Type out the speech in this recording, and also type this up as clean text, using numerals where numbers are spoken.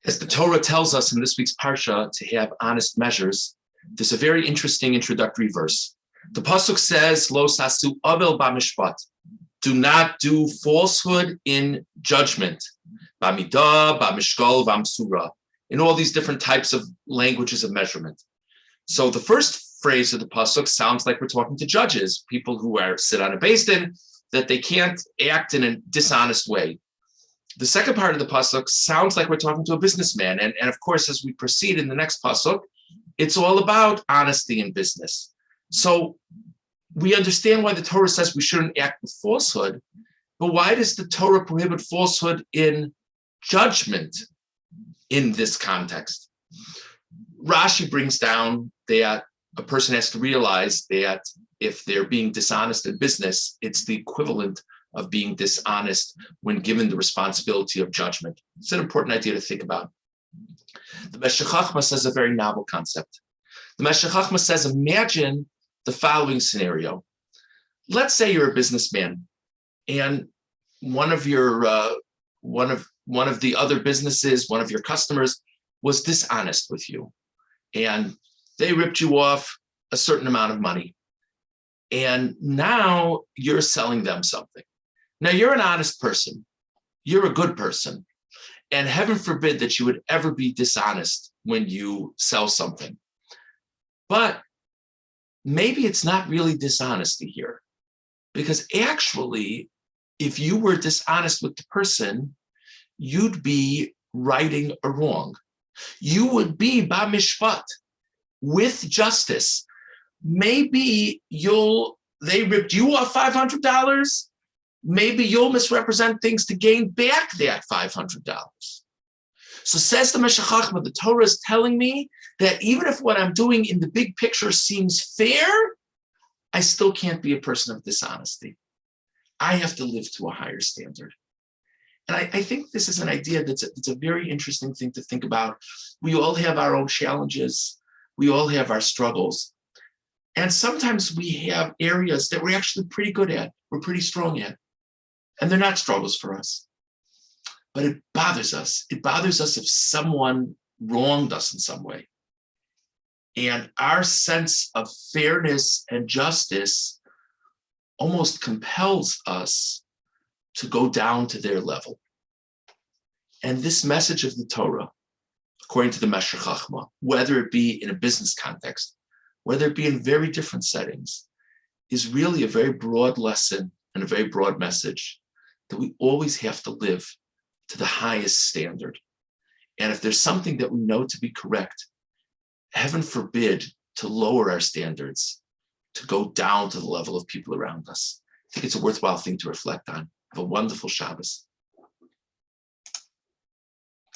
As the Torah tells us in this week's Parsha to have honest measures, there's a very interesting introductory verse. The Pasuk says, Lo sasu avel b'mishpat. Do not do falsehood in judgment. B'midah, b'mishkol, b'msura. In all these different types of languages of measurement. So the first phrase of the Pasuk sounds like we're talking to judges, people who sit on a beis din, that they can't act in a dishonest way. The second part of the Pasuk sounds like we're talking to a businessman. And of course, as we proceed in the next Pasuk, it's all about honesty in business. So we understand why the Torah says we shouldn't act with falsehood, but why does the Torah prohibit falsehood in judgment in this context? Rashi brings down that a person has to realize that if they're being dishonest in business, it's the equivalent of being dishonest when given the responsibility of judgment. It's an important idea to think about. The Meshech Chochmah says a very novel concept. The Meshech Chochmah says, imagine the following scenario. Let's say you're a businessman, and one of the other businesses, one of your customers, was dishonest with you, and they ripped you off a certain amount of money, and now you're selling them something. Now, you're an honest person. You're a good person. And heaven forbid that you would ever be dishonest when you sell something. But maybe it's not really dishonesty here. Because actually, if you were dishonest with the person, you'd be righting a wrong. You would be b'mishpat, with justice. Maybe they ripped you off $500. Maybe you'll misrepresent things to gain back that $500. So says the Meshech Chochmah, the Torah is telling me that even if what I'm doing in the big picture seems fair, I still can't be a person of dishonesty. I have to live to a higher standard. And I think this is an idea it's a very interesting thing to think about. We all have our own challenges. We all have our struggles. And sometimes we have areas that we're actually pretty good at, we're pretty strong at. And they're not struggles for us. But it bothers us. It bothers us if someone wronged us in some way. And our sense of fairness and justice almost compels us to go down to their level. And this message of the Torah, according to the Meshech Chochmah, whether it be in a business context, whether it be in very different settings, is really a very broad lesson and a very broad message that we always have to live to the highest standard. And if there's something that we know to be correct, heaven forbid to lower our standards, to go down to the level of people around us. I think it's a worthwhile thing to reflect on. Have a wonderful Shabbos.